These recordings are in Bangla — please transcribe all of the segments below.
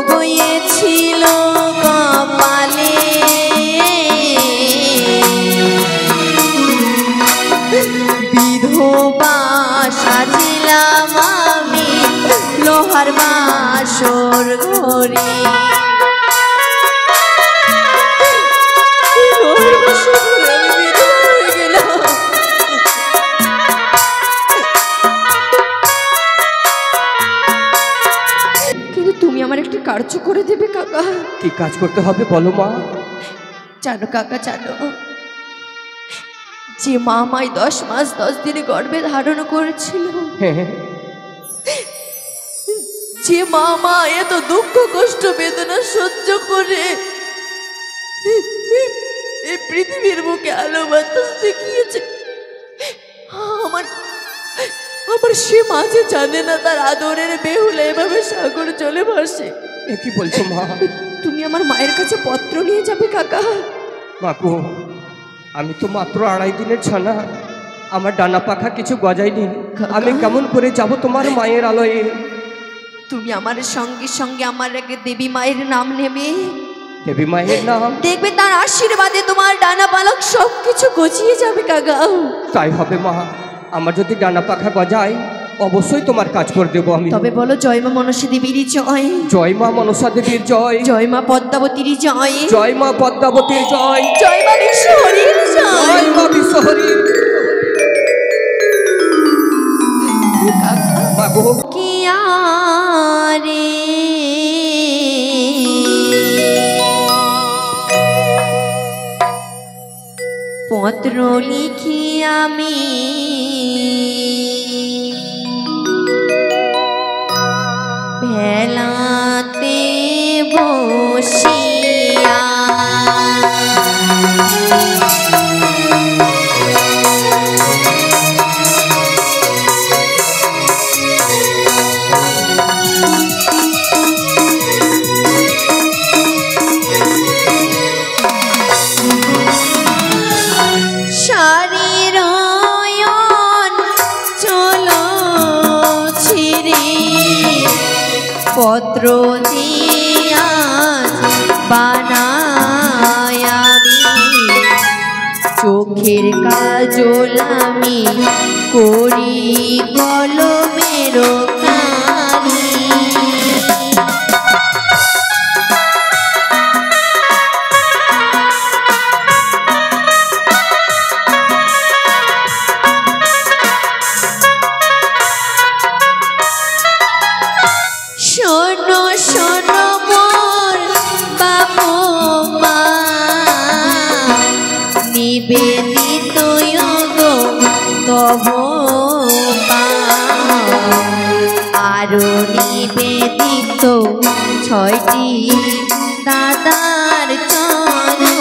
গিয়েছিল কপালে বিধবা সাজিলাম আমি লোহার বাসর ঘরে। তুমি আমার একটি কার্য করে দেবে কাকা? কি কাজ করতে হবে বলো মা? জানো কাকা, জানো যে মা আমায় 10 মাস 10 দিনে গর্ভে ধারণ করেছিল, যে মা এত দুঃখ কষ্ট বেদনা সহ্য করে এই পৃথিবীর বুকে আলো বাতাস দেখিয়েছে, আমার সে মাঝে জানে না তার আদরের বেহুলা এভাবে সাগর চলে ভাসে। কি বলছো মা? তুমি আমার মায়ের কাছে পত্র নিয়ে যাবে কাকা? মাগো, আমি তো মাত্র 2.5 দিনের ছানা, আমার ডানা পাখা কিছু গজায়নি, আমি কেমন করে যাব তোমার মায়ের আলোয়? তুমি আমার সঙ্গে সঙ্গে আমার আগে দেবী মায়ের নাম নেবে। দেবী মায়ের নাম? দেখবে তার আশীর্বাদে তোমার ডানা পালক সবকিছু গজিয়ে যাবে কাকা। তাই হবে মা, আমার যদি ডানা পাখা গজায় অবশ্যই তোমার কাজ করে দেবো আমি। তবে বলো জয় মা মনসা দেবীর জয়। জয় মা মনসা দেবীর জয়। জয় মা পদ্মাবতীর জয়। জয় মা পদ্মাবতীর জয়। জয় মা বিশ্বহরীর জয়। জয় মা বিশ্বহরীর। মাগো কি আরে পত্র লিখি আমি ভেলাতে বসিয়া, পত্র দিয়া বানাই আমি চোখের কাজল আমি করি কলমের কালি। নিবেদিত তব আরো নিবেদিত 6টি দাদার চরণ।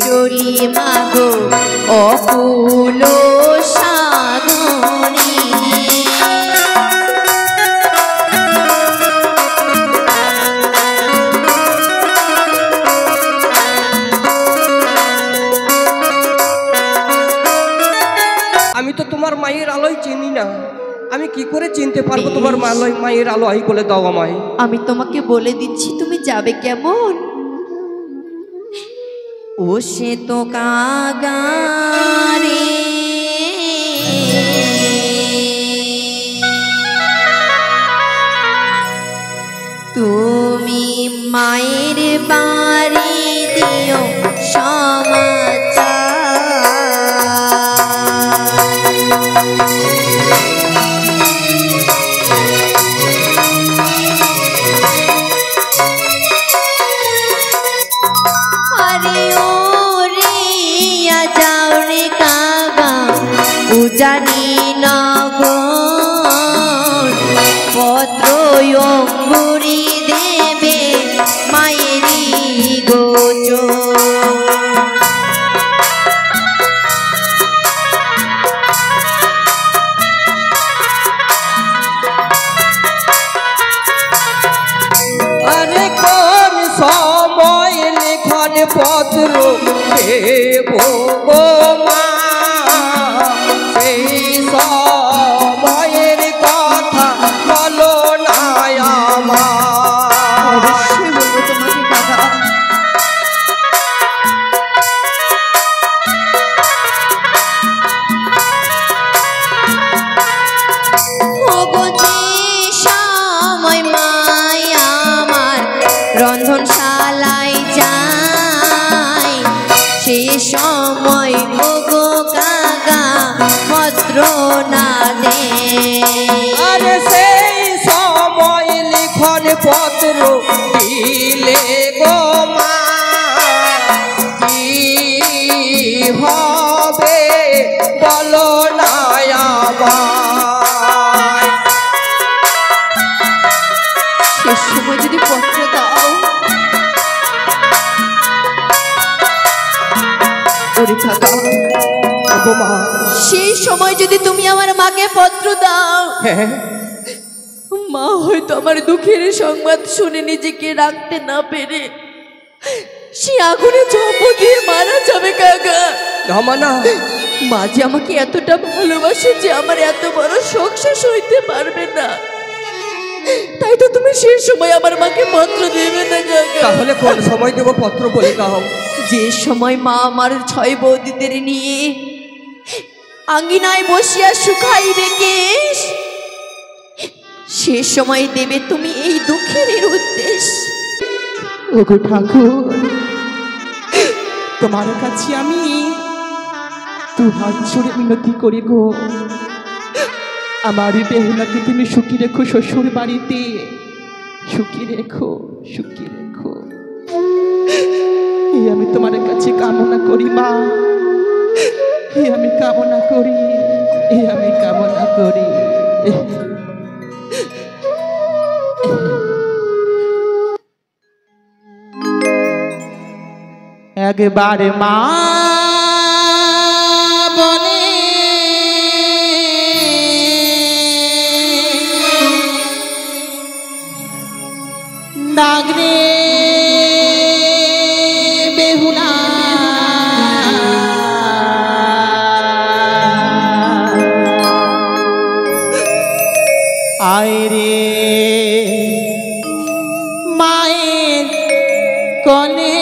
চলি মাগো অকুল সাগরে, আমি তো তোমার মায়ের আলোয় চিনি না, আমি কি করে চিনতে পারবো তোমার মায়ের আলোয়? বলে দাও আমায়। আমি তোমাকে বলে দিচ্ছি, তুমি যাবে কেমন? ও সে তো কাগারে তুমি মায়ের বাড়ি দিও জানি নগর পত্র অঙ্গুরি দেবে মায়েরি গো। আরে কোন সময় লিখন পত্র দেব গো মা, সেই সময়ের কথা বলো না আমার। অবশ্যই বলবো তোমাকে কাকা। ওগো যে সময় মাই আমার রন্ধনশালায় যায়, সে সময় ওগো কাকা পত্র না দে। আরে সেই সময় লিখন পত্র দিলে গো মা, কি হবে বলো না আমায়। শেষ সময় যদি পত্র দাও, ওরে কাকা, গো মা, সেই সময় যদি তুমি আমার মাকে পত্র দাও, হ্যাঁ মা হয়তো আমার দুঃখের সংবাদ শুনে নিজেকে রাখতে না পেরে সে আগুনে জন্ম দিয়ে মারা যাবে কাকা। না, মা যে আমাকে এতটা ভালোবাসে যে আমার এত বড় শোক সে সইতে পারবে না, তাই তো তুমি সেই সময় আমার মাকে পত্র দেবে না কাকা। তাহলে কোন সময় দেব পত্র বলে দাও। যে সময় মা আমার 6 বৌদিদের নিয়ে আঙ্গিনায় বসিয়া শুকাইবে কেশ, সে সময় দেবে তুমি এই দুঃখের উদ্দেশ। ওগো ঠাকুর, তোমার কাছে আমি দু হাত জোড়ে মিনতি করি গো, আমার বেহুলাকে তুমি সুখী রেখো, শ্বশুর বাড়িতে সুখী রেখো, সুখী রেখো, এই আমি তোমার কাছে কামনা করি মা, এই আমি কামনা করি, এই আমি কামনা করি। একবার মা বলে ডাকরে বেহুলা, আয় রে মায়ের কলে,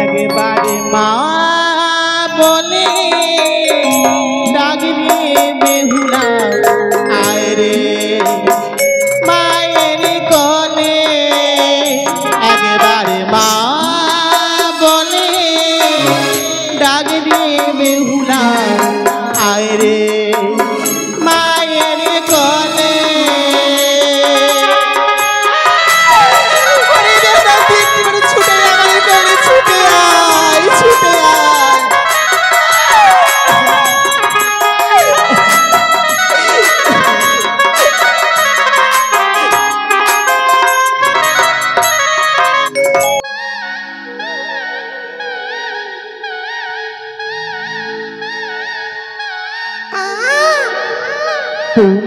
একবারে মা বলে ডাকরে বেহুলা, আয় রে মায়ের কোলে, একবারে মা বলে ডাকরে বেহুলা, আয় রে মায়ের কোলে। ছুটে আমার কোলে, ছুটে আয়, ছুটে আয়।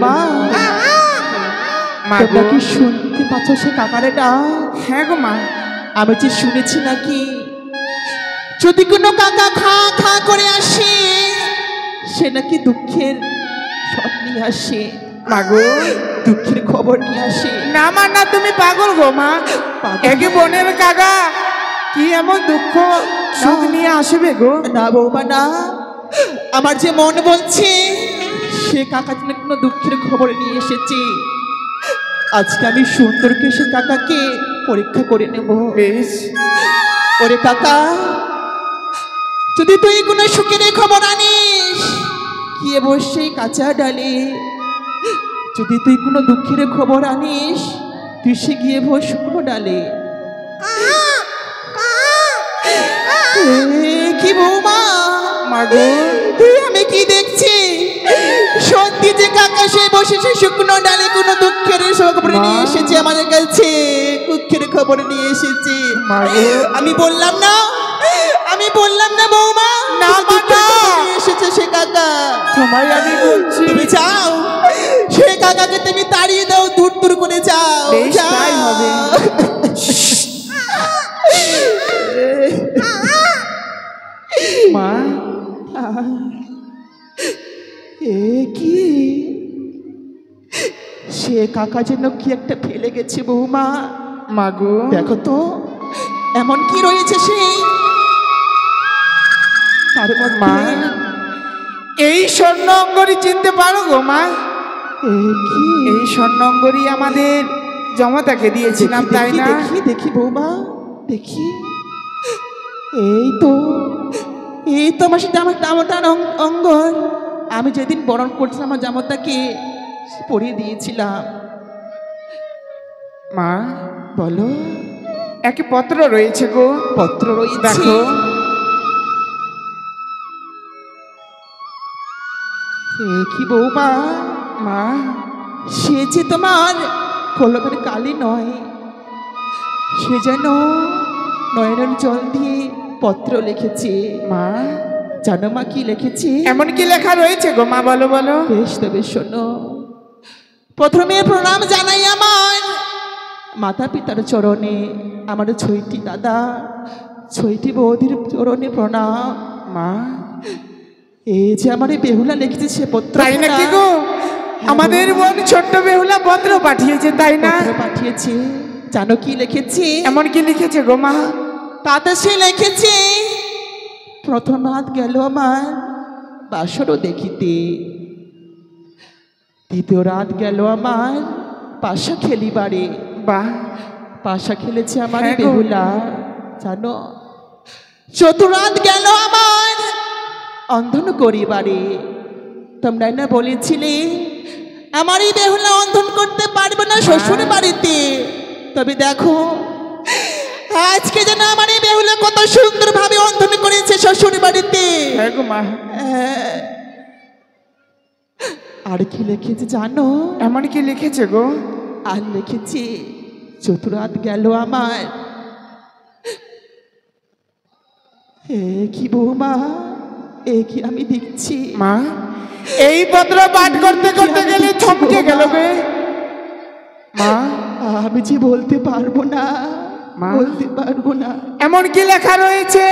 মা, তোমরা কি শুনতে পাচ্ছ সে কাকারে ডাক? হ্যাঁ গো মা, আমি যে শুনেছি নাকি যদি কোনো কাকা খা খা করে আসে সে নাকি দুঃখের সব নিয়ে আসে। মাগো, দুঃখের খবর নিয়ে আসে। না মা না, তুমি পাগল গো মা, একে বোনের কাকা কি এমন দুঃখ সুখ নিয়ে আসবে গো? না বৌমা না, আমার যে মন বলছে সে কাকা যেন কোনো দুঃখের খবর নিয়ে এসেছে। আজকে আমি সুন্দরকে সে কাকাকে পরীক্ষা করে নেব। বেশ। ওরে কাকা, যদি তুই কোনো সুখের খবর আনিস গিয়ে বসে কাঁচা ডালে, যদি তুই কোনো দুঃখের খবর আনিস তুই সে গিয়ে বস শুকনো ডালে। কি বৌমা, মাগো আমি কি দেখছি? সত্যি যে কাকা সে বসেছে শুকনো ডালে কোনো দুঃখের খবর নিয়ে এসেছে আমাদের কাছে, দুঃখের খবর নিয়ে এসেছে। মাগো আমি বললাম না, আমি বললাম না বৌমা, না মাতা এসেছে সে কাকা। তোমায় আমি বলছি, তুমি যাও সে কাকাকে তুমি তাড়িয়ে দাও, দূর দূর করে যাও। বেশ, তাই হবে। মা এ কি, সে কাকা যেন কি একটা ফেলে গেছে বৌমা। মাগো দেখো তো এমন কি রয়েছে সেই তার মা, মধ্যে। এই স্বর্ণ অঙ্গরি চিনতে পারো গো মা? এ কি, এই স্বর্ণ অঙ্গরি আমাদের জমাতাকে দিয়েছিলাম, দেখি, তাই দেখি, না? দেখি দেখি বৌমা, দেখি। এই তো, এই তো আমার সেটা আমার জামাতার অঙ্গন। আমি যেদিন বরণ করছিলাম আমার জামাতাকে পরিয়ে দিয়েছিলাম। মা বলো। একে পত্র রয়েছে গো, পত্র রয়েছে, দেখো। এ কি বৌমা, মা সে যে তোমার কলমের কালি নয়, সে যেন নয়নের জল দিয়ে পত্র লিখেছে। মা জানো মা কি লিখেছে? এমন কি লেখা রয়েছে গো মা, বলো বলো। বেশ, তবে শোনো। প্রথমে প্রণাম জানাই আমার মাতা পিতার চরণে, আমার ছয়টি দাদা ছয়টি বৌদির চরণে প্রণাম। মা এই যে আমার এই বেহুলা লিখেছে সে পত্র, তাই নাকি গো? আমাদের বোন ছোট্ট বেহুলা পত্র পাঠিয়েছে, তাই না? পত্র পাঠিয়েছে। জানো কি লিখেছে? এমন কি লিখেছে গো মা? তাতে সে লিখেছে, প্রথম রাত গেল আমার বাসরও দেখিতে, দ্বিতীয় রাত গেল আমার পাশা খেলিবারে। বাহ, পাশা খেলেছে আমার হ্যাঁ গো। বেহুলা, জানো। চতুরাত গেল আমার অন্ধন করিবারে। তোমরা না বলেছিলে আমার এই বেহুলা অন্ধন করতে পারবে না শ্বশুর বাড়িতে, তবে দেখো আজকে যেন আমার এই বেহুলা কত সুন্দর ভাবে অন্ধন করেছে শ্বশুর বাড়িতে। হ্যাঁ গো মা। আর কি লিখেছে জানো? এমন কি লিখেছে গো? আর লিখেছে, চতুরাত গেল আমার। এ কি বৌমা, এ কি আমি দেখছি? মা এই পত্র পাঠ করতে করতে গেলে থমকে গেল গে মা। আমি যে বলতে পারবো না, মা। বলতে পারবো না। এমন কি লেখা রয়েছে?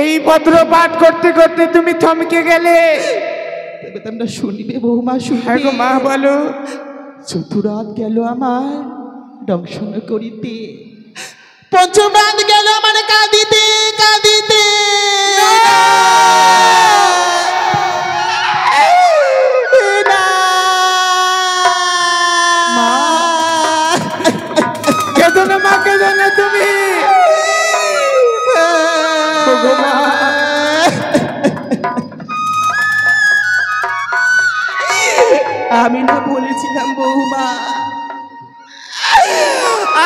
এই পত্র পাঠ করতে করতে তুমি থমকে গেলে। তবে তোমরা শুনবে বৌমা, হ্যাঁ গো শুনবে। মা, বলো। চতুরাত গেল আমার দংশন করিতে, পঞ্চম রাত গেল আমার কাঁদিতে কাঁদিতে। মা কেঁদো না মা, কেঁদো না তুমি। ওগো মা, আমি না বলেছিলাম বৌমা,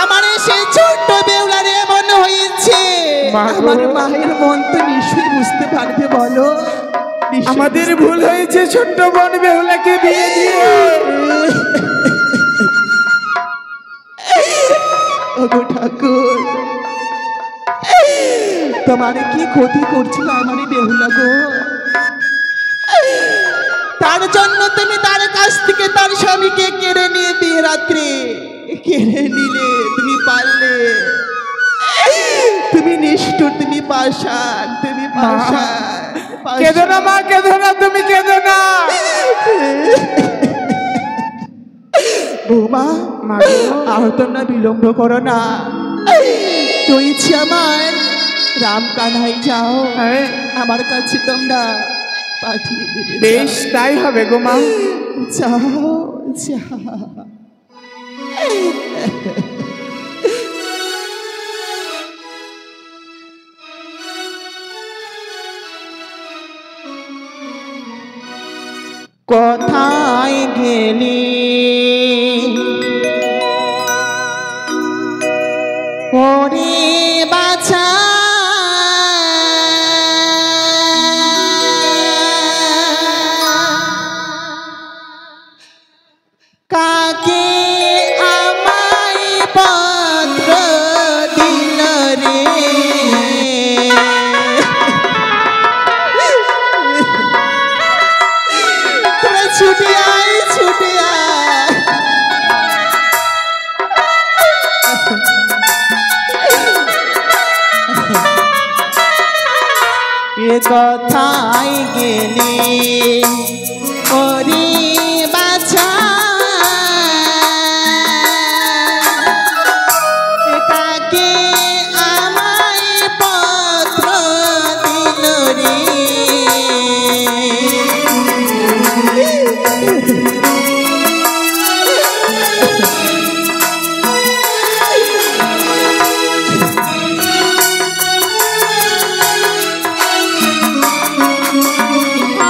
আমার সেই ছোট্ট বেউলার এমন হয়েছে। মা গো। আমার মায়ের মন তো নিশ্চয়ই বুঝতে পারবে, বলো। নিশ্চয়ই আমাদের বুঝতে ভুল হয়েছে ছোট্ট বোন বেহুলাকে বিয়ে দিয়ে। ওগো ঠাকুর, তোমার কি ক্ষতি করছিল আমার এই বেহুলা গো? তার জন্য তুমি তার কাছ থেকে তার স্বামীকে কেড়ে নিয়ে বিয়ে রাত্রে কেড়ে নিলে। তুমি পারলে, তুমি নিষ্ঠুর, তুমি পাষাণ, তুমি পাষাণ। কেঁদো না মা, কেঁদো না, তুমি কেঁদো না। বৌমা, মা গো। আহত না, বিলম্ব করো না। রয়েছে আমার রাম কানাই, যাও হ্যাঁ। আমার কাছে তোমরা পাঠিয়ে দেবে। বেশ তাই হবে গো মা। যাও যাও। কোথায় গেলি ওরে বাছা, কাকে আমায় পত্র দিল রে? তোরা ছুটে আয়, ছুটে আয়। এ কথায় গেলে ওরে বাছা, কাকে আমায় পত্র দিল রে?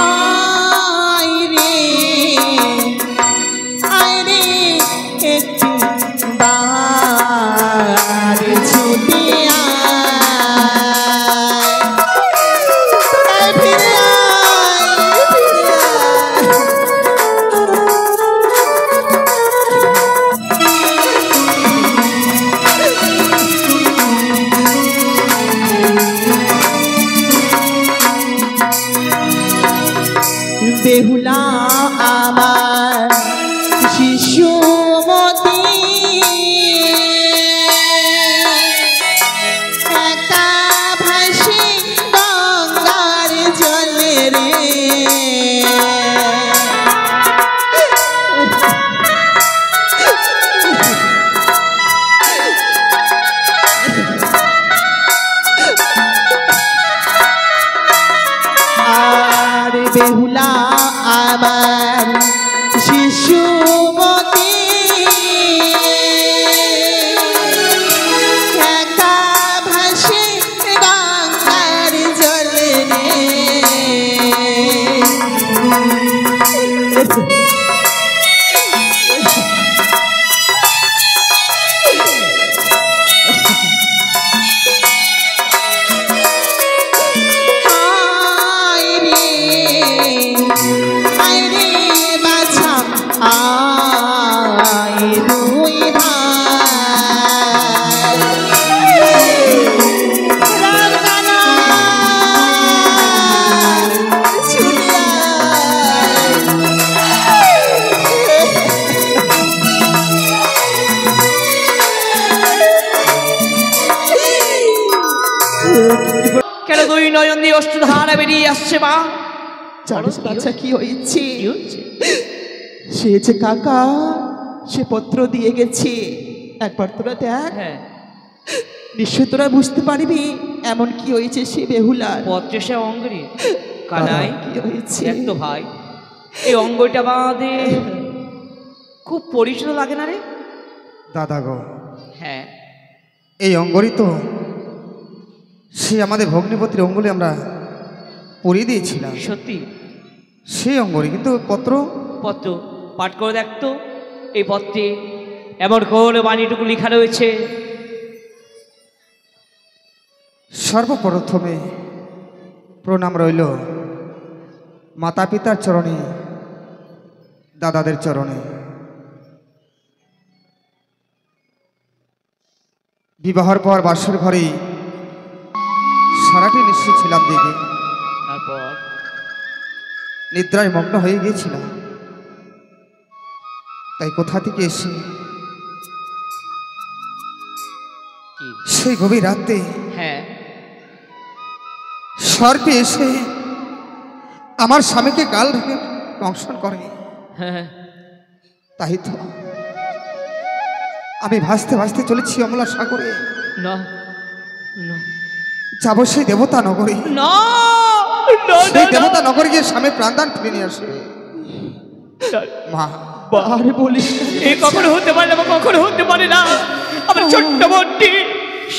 আয় রে, আয় রে, একটি বার ছুটে আয়। তোরাই ফিরে আয়, ফিরে আয়। বেহুলা আমার শিশুমতি, একা ভাসে গঙ্গার জলে রে। আর বেহুলা আমার শিশুমতি, একা ভাসে গঙ্গার জলে রে। আয় রে, আয় রে বাছা, আয় দুই ভাই। রামকানা, ছুটে আয়। কেন দুই নয়ন দিয়ে অশ্রুধারা বেরিয়ে আসছে মা? জানিস বাচ্চা কি হয়েছে? কি হচ্ছে? সে যে কাকা, সে পত্র দিয়ে গেছে, একবার তোরা দেখ, হ্যাঁ, নিশ্চয় তোরা বুঝতে পারবি এমন কি হয়েছে সে বেহুলার। পত্রে সে অঙ্গরি কানাই কি হয়েছে? দেখ তো ভাই, এই অঙ্গটা বাঁধে খুব পরিচিত লাগে না রে? দাদা গো, হ্যাঁ, এই অঙ্গরই তো সে আমাদের ভগ্নিপতির অঙ্গুলি আমরা পরিয়ে দিয়েছিলাম, সত্যি সেই অঙ্গরই। কিন্তু পত্র পত্র পাঠ করে দেখতো, এই পত্রে এমন কোন বাণীটুকু লেখা রয়েছে? সর্বপ্রথমে প্রণাম রইল মাতা পিতার চরণে, দাদাদের চরণে। বিবাহর পর বাসর ঘরে সারাটি নিশ্চিত ছিলাম দিকে, তারপর নিদ্রায় মগ্ন হয়ে গিয়েছিলাম। তাই কোথা থেকে এসে কি? সেই গভীর রাতে হ্যাঁ, সর্পে এসে আমার স্বামীকে গাল রেখে দংশন করে। হ্যাঁ, তাই তো আমি ভাসতে ভাসতে চলেছি অমলা সাগরে, না না যাব সেই দেবতা নগরে। না সেই দেবতা নগরে গিয়ে স্বামী প্রাণদান ফিরে নিয়ে আসে। মা আরে বলিস না। এ কখনো হতে পারে না, কখনো হতে পারে না। আমার ছোট্ট বোনটি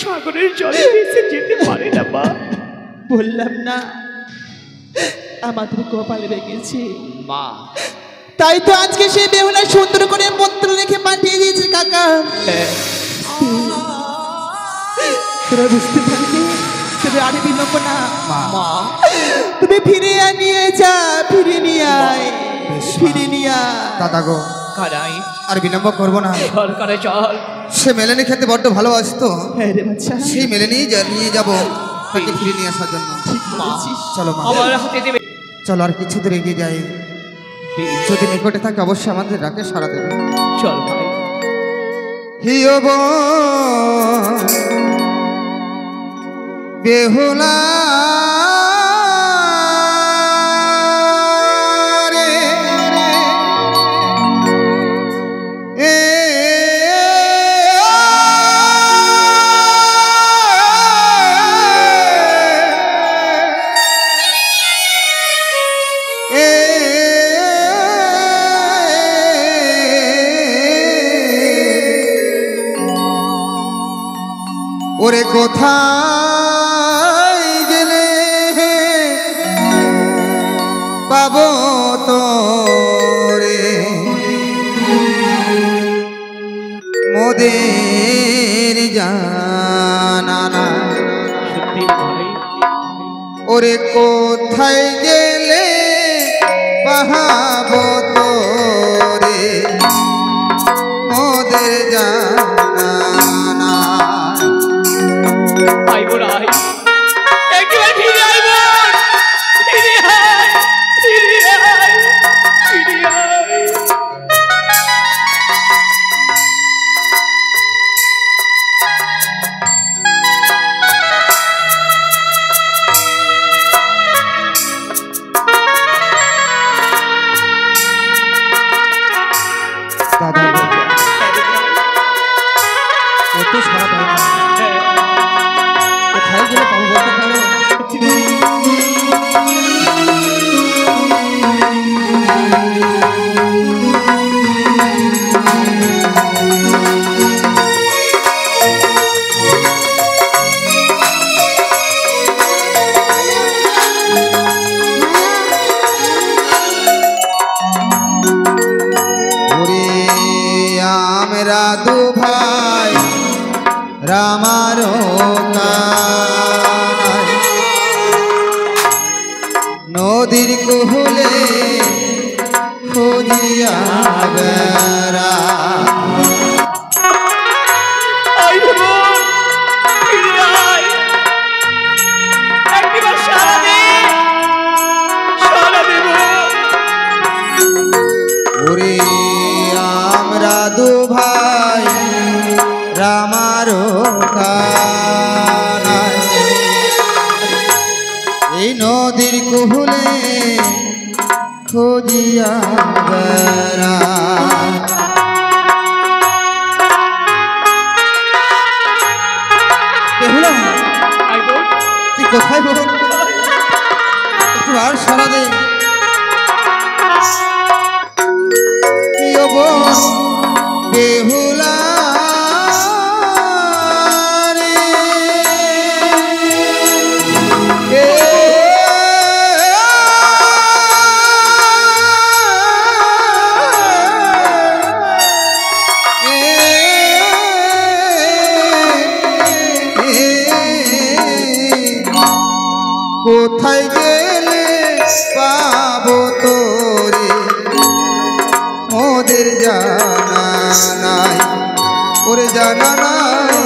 সাগরের জলে ভেসে যেতে পারে না মা। বললাম না আমাদের কপালে রেখেছে মা তাই তো আজকে সেই বেহুলা সুন্দর করে পত্র লিখে পাঠিয়ে দিয়েছে কাকা। তোরা বুঝতে পারবি তবে আরে বিলম্ব না। মা তুমি ফিরে নিয়ে যা, ফিরে নিয়ে আয়, ফিরে নিয়ে আয়। দাদা গো কানাই আর বিলম্ব করবো না। চল কানাই চল। সে মেলেনি খেতে বড্ড ভালোবাসতো, হ্যাঁ রে বাচ্চা, সেই মেলেনি নিয়ে যাবো তাকে ফিরে নিয়ে আসার জন্য। ঠিক বলেছিস। চলো মা, আমার হাতে দেবে। চলো আর কিছু দূর এগিয়ে যাই। যদি নিকটে থাকে অবশ্যই আমাদের ডাকে সাড়া দেবে। চল ভাই। হিয়ব বেহুলা রে এ ওরে কোথায় গেলে পাবো তোরে মোদের জানানা। সত্যি ভাই। ওরে কোথায় গেলে পাবো তোরে মোদের জানানা। আইবো রাই একবার ফিরে আইবো। ফিরে আয়, ফিরে আয়, ফিরে আয়। দাদা গো, কত সারা পাই না। কোথায় গেলে পাবো বলতে পারো? ওরে আমরা দু ভাই রামারো কানাই নদীর কুহুলে খুঁজিয়া বেড়া। আইবো, ফিরে আয়। একবার সারা দে, সারা দেব। ওরে আমরা দু ভাই রামারো কানাই এই নদীর কুহুলে খুঁজিয়া বেড়া। বেহুলা, আইবো, তুই কোথায় বল? একটু আর সারা দে। বেহুলা রে এ কোথায় গেলে পাবো তোরে মোদের জানা নাই। ওরে জানা নাই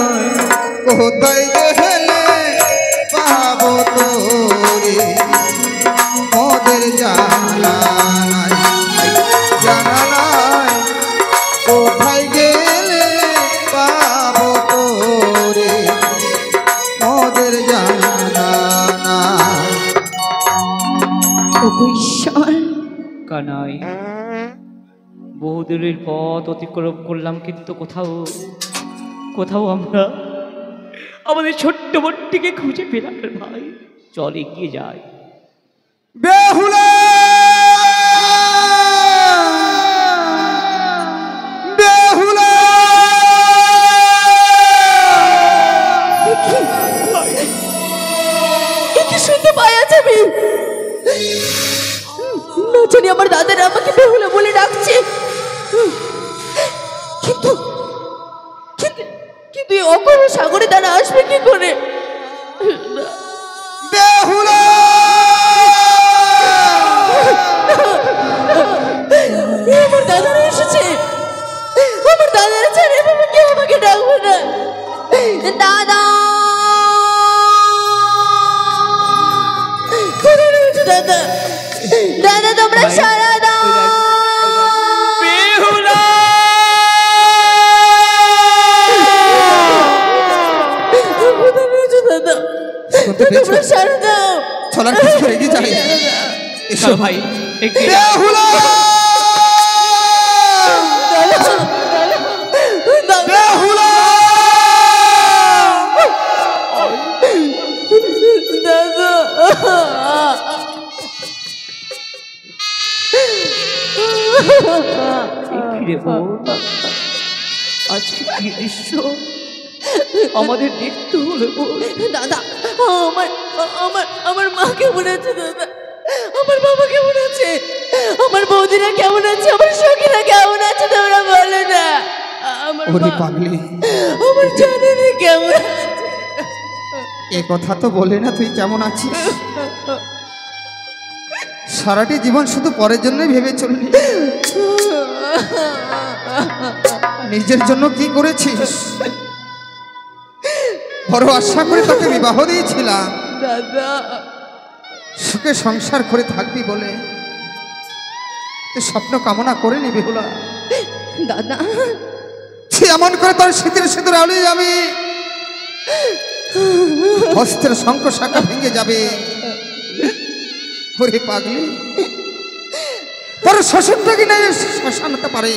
কোথায় গেলে পাবো তোরে মোদের জানা নাই। জানা নাই কোথায় গেলে পাবো তোরে মোদের জানা নাই। ওগো ঈশ্বর, কানাই বহুদূরের পথ অতিক্রম করলাম, কিন্তু কোথাও কোথাও আমরা আমাদের ছোট্ট বোনটিকে খুঁজে পেলাম না ভাই। চল এগিয়ে যাই, বেহুলা বেহুলা কি শুনতে পাই আজ আমি? না জানি আমার দাদারা আমাকে বেহুলা বলে ডাকছে, কিন্তু কিন্তু কিন্তু এই অকর্ণ সাগরে তারা আসবে কি করে? বেহুলা আমার দাদারা এসেছে, আমার দাদারা ছাড়া এভাবে কেউ আমাকে ডাকবে না। দাদা কোথায় রয়েছে দাদা? দাদা তোমরা সারা দাও। বেহুলা কোথায় রয়েছে দাদা? শুনতে পেয়েছো? তোমরা সারা দাও। চলার কিছু রেগে যাই এসো চল ভাই এগিয়ে যা। বেহুলা বেহুলা ফিরে বোন, আজকে কি দৃশ্য আমাদের দেখতে হলো বোন। দাদা আমার আমার আমার মা কেমন আছে দাদা? আমার বাবা কেমন আছে? আমার বৌদিরা কেমন আছে? আমার সখীরা কেমন আছে? তোমরা বলো না। আমার ওরে মা, পাগলি, আমার জানেনি কেমন আছে? এ কথা তো বলে না তুই কেমন আছিস। সারাটি জীবন শুধু পরের জন্যই ভেবে চললি, নিজের জন্য কি করেছিস? বড় আশা করে তোকে বিবাহ দিয়েছিলাম, দাদা সুখে সংসার করে থাকবি বলে, তুই স্বপ্ন কামনা করে নিবি বেহুলা। দাদা সে এমন করে তোর শীতের সিঁদুর আলিয়ে যাবে, হস্তের শঙ্খ শাখা ভেঙে যাবে। ওরে পাগলি, তোর শ্বশুরটাকে নিয়ে শ্মশান হতে পারে,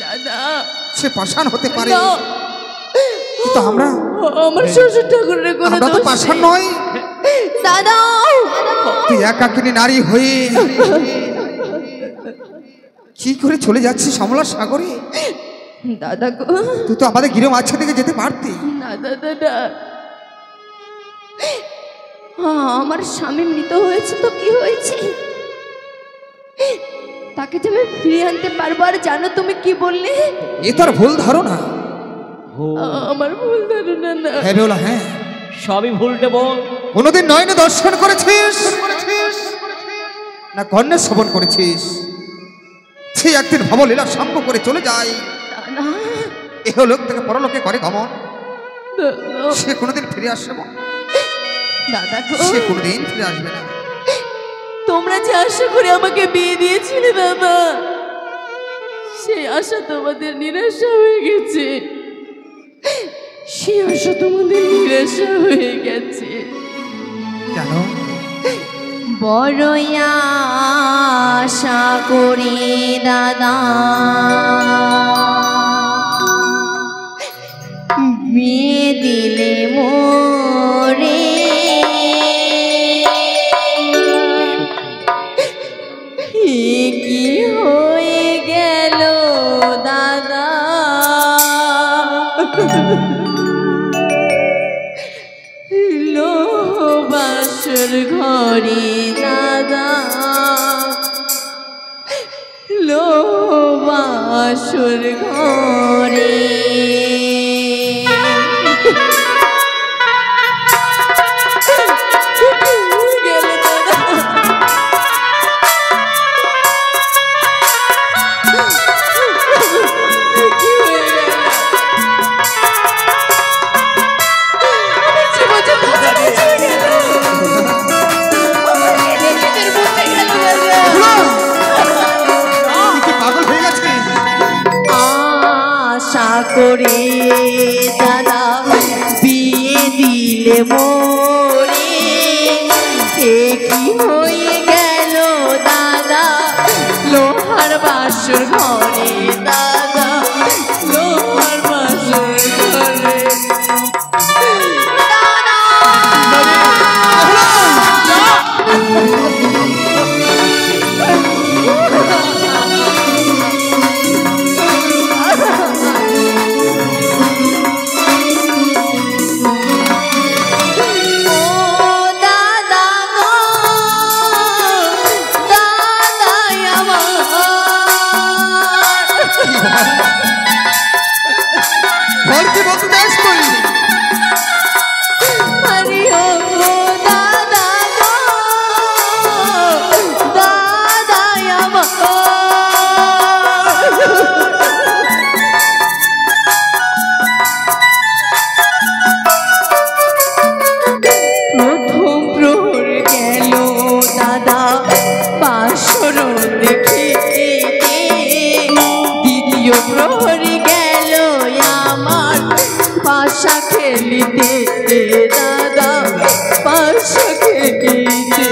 দাদা সে পাষাণ হতে পারে, না, কিন্তু আমরা আমার শ্বশুর ঠাকুরের কোনো আমরা তো দোষ পাষাণ নেই। নয়। দাদা তুই একাকিনী নারী হয়ে কি করে চলে যাচ্ছিস সমলার সাগরে? দাদা গো, তুই তো আমাদের গিরো মাছের দিকে যেতে পারতি। না দাদা, আমার স্বামী মৃত হয়েছে তো কি হয়েছে, তাকে যে আমি ফিরিয়ে আনতে পারবো। আর জানো তুমি কি বললে? এ তোর ভুল ধারণা। আমার ভুল ধারণা না। হ্যাঁ বেহুলা, হ্যাঁ, সবই ভুলটে বোন। কোনোদিন নয়নে দর্শন করেছিস না কন্যা শ্রবণ করেছিস? সে একদিন ভবলীলা সঙ্গ করে চলে যায়, না, এহ লোক থেকে পরলোকে করে গমন, দাদা, সে কোনোদিন ফিরে আসবে না, দাদা গো, সে কোনোদিন ফিরে আসবে না। তোমরা যে আশা করে আমাকে বিয়ে দিয়েছিলে দাদা, সেই আশা তোমাদের নিরাশা হয়ে গেছে। সেই আশা তোমাদের নিরাশা হয়ে গেছে। কেন? বড়ই আশা করি দাদা বিয়ে দিলে মোরে, কি হয়ে গেল দাদা লোবাসর ঘরে দাদা, লোবাসর ঘরে গেল দাদা। কি হয়ে গেল? আমার জীবন যে ধ্বংস হয়ে গেল। আমার নিজের বুঝতে গেল দাদা। তুই কি পাগল হয়ে গেছিস? আশা করে দাদা বিয়ে দিলে মোরে, কি হয়ে গেল দাদা লোহার বাসর ঘরে দাদা, লোহার বাসর ঘরে দাদা। বল কি বলতে চাস তুই? আরে ও দাদা গো, দাদা আমার প্রথম প্রহর গেল দাদা বাসর দেখিতে, দ্বিতীয় প্রহর গেল আমার পাশা খেলিতে, দাদা পাশা খেলিতে।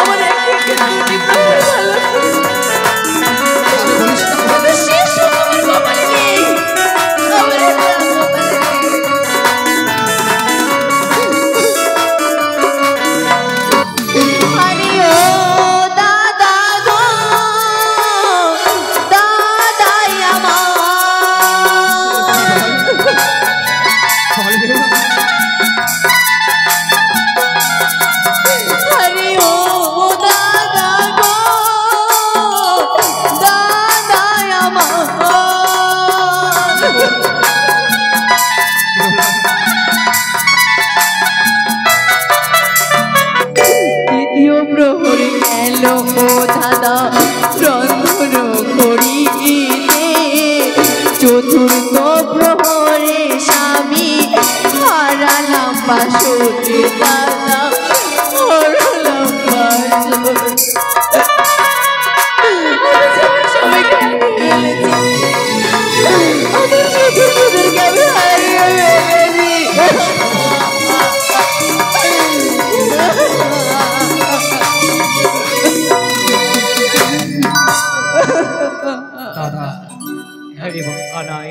আমার একে দুটি প্রহর ভালো করে শেষ হলো, আমার কপালে নেই, আমার কপালে নেই। আরে ও দাদা গো, দাদাই আমার। আরে ও দাদা গো, দাদাই আমার। দ্বিতীয় প্রহর গেল দাদা রন্ধন করিতে, চতুর্থ প্রহরে স্বামী হারালাম বাসরে, দাদা হারালাম বাসর। সবাইকে হারিয়ে ফেলেছি, আমার শ্বশুরদেরকে আমি হারিয়ে ফেলেছি। দাদা এবং কানাই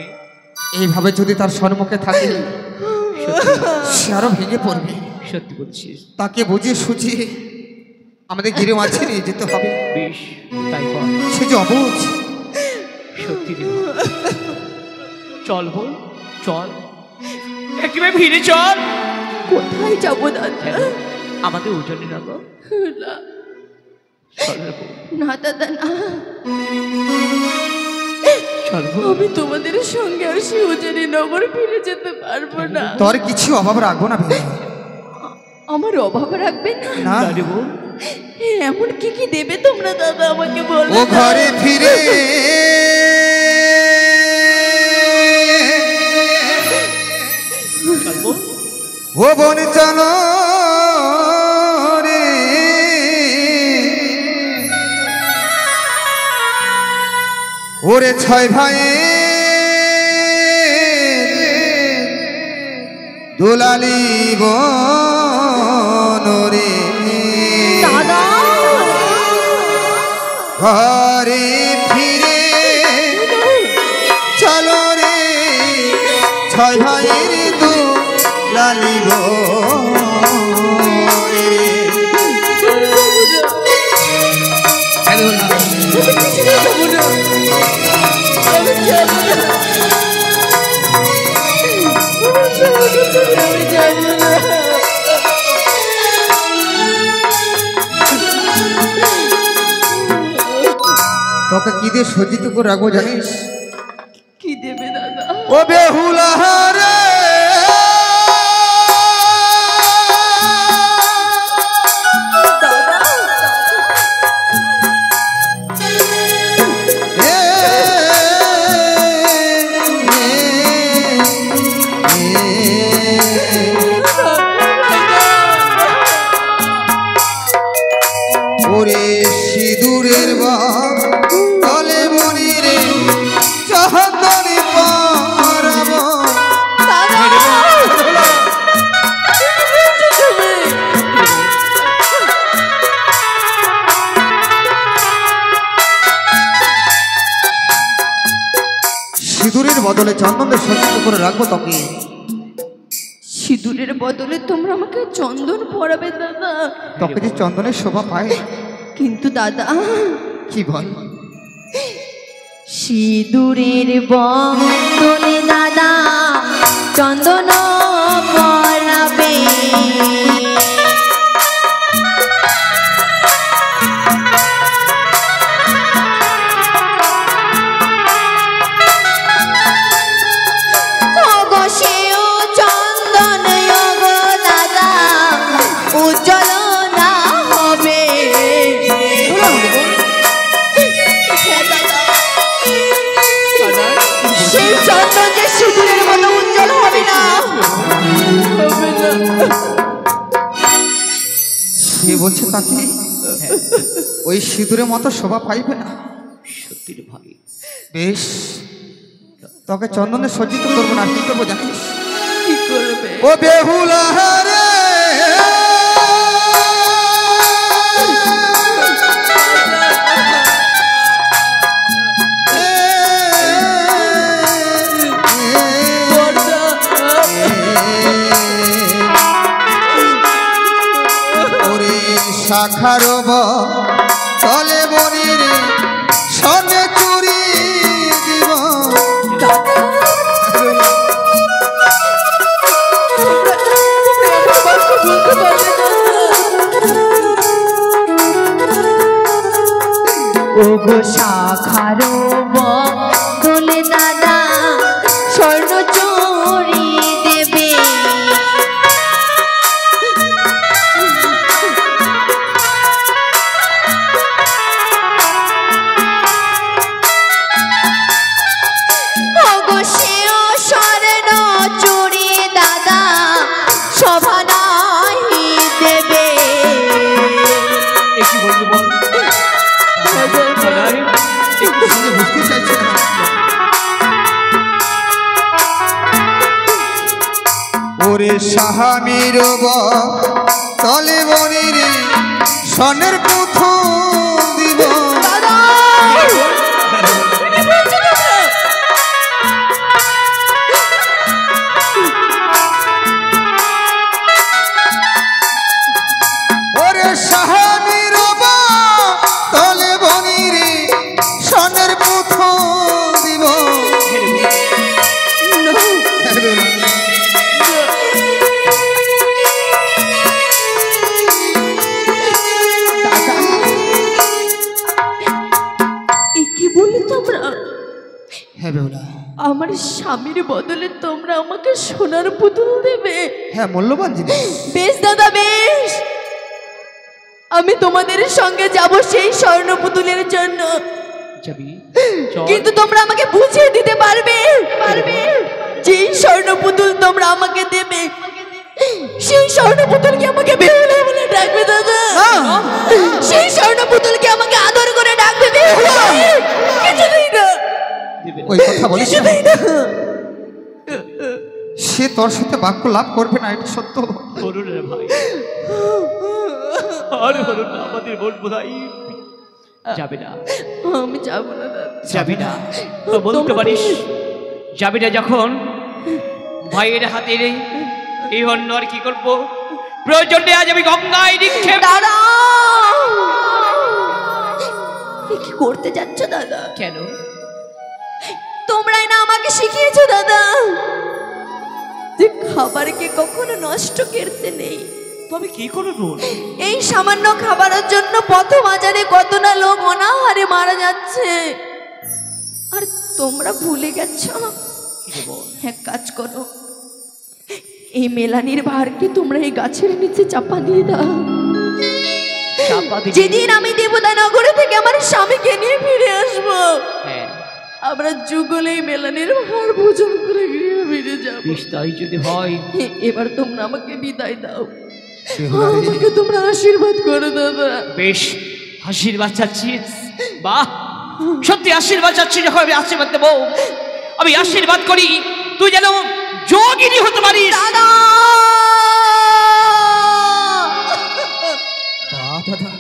এইভাবে যদি তার সম্মুখে থাকে সে আরো ভেঙে পড়বে। সত্যি বলছিস? তাকে বুঝিয়ে সুঝিয়ে আমাদের গিরে মাঝে নিয়ে যেতে হবে। বেশ তাই কর। সে যে অবুঝ। সত্যি দেব। চল বল, চল একেবারে ভিড়ে চল। কোথায় যাবো দাদা? আমাদের ওজনে না গো। না, চল রে বউ, না দাদা না, চল বউ। আমি তোমাদের সঙ্গে আর শিবজানি নগর ফিরে যেতে পারবো না। তোর কিছু অভাব রাখবো না ভেবে। আমার অভাব রাখবে না? না না রে বউ। এমন কি কি দেবে তোমরা দাদা আমাকে বলো। ও ঘরে ফিরে চল বউ। ও বন চলো রে, ওরে ছয় ভাই দোলালি বনরে, দাদা ঘরে ফিরে চলো রে, ছয় ভাইয়ের দোলালি বনরে। আমি কিছুতেই যাবো না, আমি যাবো না, আমি যাবো না। তোকে কি দিয়ে সজ্জিত করে রাখবো জানিস? কি দেবে দাদা? ও বেহুলা রে, ওরে সিঁদুরের বাপ তলে মনি রে, চাহতনি পারাব। সিঁদুরের বদলে চন্দনের সজ্জিত করে রাখবো তোকে। সিঁদুরের বদলে তোমরা আমাকে চন্দন পরাবে দাদা? তোকে যে চন্দনের শোভা পায়। কিন্তু দাদা, কি বল? সিঁদুরের বদলে দাদা চন্দন পরাবে, বলছে তাকে ওই সিঁদুরের মতো শোভা পাইবে না। সত্যি রে ভাই। বেশ, তোকে চন্দনে সজ্জিত করবো না, কি করবো জানিস? কি করবে? ও বেহুলা রে, ওরে শাখার তলে বনির সনে চুরি দিব। ও গো শাখারো বলে দাদা স্বর্ণ চুরি দেবে। ও গো সেও স্বর্ণ চুরি দাদা শোভা নাহি দেবে। কি বলবো বল? বুঝতে চাইছে না। ওরে সাহামির তলে বনির সনের প্রথম দিব। ওরে সাহামির তলে বনির সনের প্রথম দিব। কি বলি তোমরা? হ্যাঁ বেহুলা, আমার স্বামীর বদলে তোমরা আমাকে সোনার পুতুল দেবে? হ্যাঁ মূল্যবান জিনিস। বেশ দাদা বেশ, আমি তোমাদের সঙ্গে যাব সেই স্বর্ণ পুতুলের জন্য। যাবি? কিন্তু তোমরা আমাকে বুঝিয়ে দিতে পারবে যেই স্বর্ণ পুতুল তোমরা আমাকে দেবে সেই স্বর্ণ পুতুল কি আমাকে বেহুলা বলে ডাকবে দাদা? সেই স্বর্ণ পুতুল কি আমাকে আদর করে ডাকবে বেহুলা? কিছুতেই না, ওই কথা বলিস না। কিছুতেই না। সে তোর সাথে বাক্য লাভ করবে না, এটা সত্য। বলুন রে ভাই, আর বলুন না, আমাদের বোন বোধাই যাবে না। আমি যাবো না দাদা। যাবি না তো বলতে পারিস যাবি না যখন ভাইয়ের হাতে এই অন্য আর কি করবো? প্রয়োজনে আজ আমি গঙ্গায় নিক্ষেপ। দাদা কি করতে যাচ্ছ দাদা? কেন? তোমরাই না আমাকে শিখিয়েছো দাদা যে খাবারকে কখনো নষ্ট করতে নেই। তবে কি করে বল? এই সামান্য খাবারের জন্য পথ মাঝারে কত না লোক অনাহারে মারা যাচ্ছে, আর তোমরা ভুলে গেছো। এক কাজ করো, এই মেলানির ভারকে তোমরা এই গাছের নিচে চাপা দিয়ে দাও। যেদিন আমি দেবতা নগরে থেকে আমার স্বামীকে নিয়ে ফিরে আসবো, আমরা যুগলে এই মেলানির ভার ভোজন করে গৃহে ফিরে যাবো। তাই যদি হয় এবার তোমরা আমাকে বিদায় দাও, আমাকে তোমরা আশীর্বাদ করো দাদা। বেশ, আশীর্বাদ চাচ্ছিস? বাহ, সত্যি আশীর্বাদ চাচ্ছি। যখন আমি আশীর্বাদ দেবো, আমি আশীর্বাদ করি তুই যেন যোগিনী হতে পারিস। দাদা দাদা,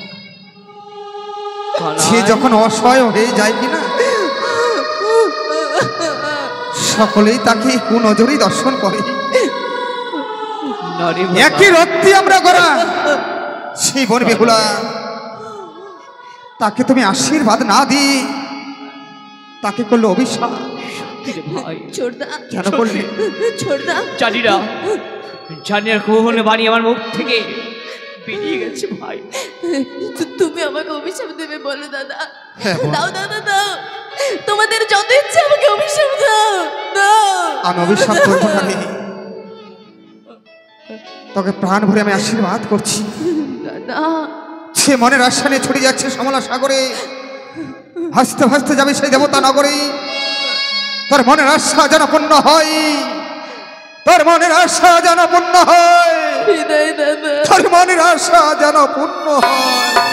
সে যখন অসহায় হয়ে যায় কিনা, সকলেই তাকে কুনজরেই দর্শন করে। একই রত্তি আমরা করা সেই বোন বেহুলা, তাকে তুমি আশীর্বাদ না দি তাকে করলো অভিশাপ। ছোড়দা, কেন করলে? ছোড়দা, জানি না, জানি না কোন বাণী আমার মুখ থেকে বেরিয়ে গেছে ভাই। তুমি আমাকে অভিশাপ দেবে বলো দাদা? হ্যাঁ, বল। দাও দাদা দাও, তোমাদের যত ইচ্ছে আমাকে অভিশাপ দাও, দাও। আমি অভিশাপ করবো না রে, তোকে প্রাণ ভরে আমি আশীর্বাদ করছি। দাদা সে মনের আশা নিয়ে ছড়ে যাচ্ছে সমলা সাগরে, ভাসতে ভাসতে যাবে সেই দেবতা নগরে। তোর মনের আশা যেন পূর্ণ হয়, তোর মনের আশা যেন পূর্ণ হয়। বিদায় দাদা। তোর মনের আশা যেন পূর্ণ হয়।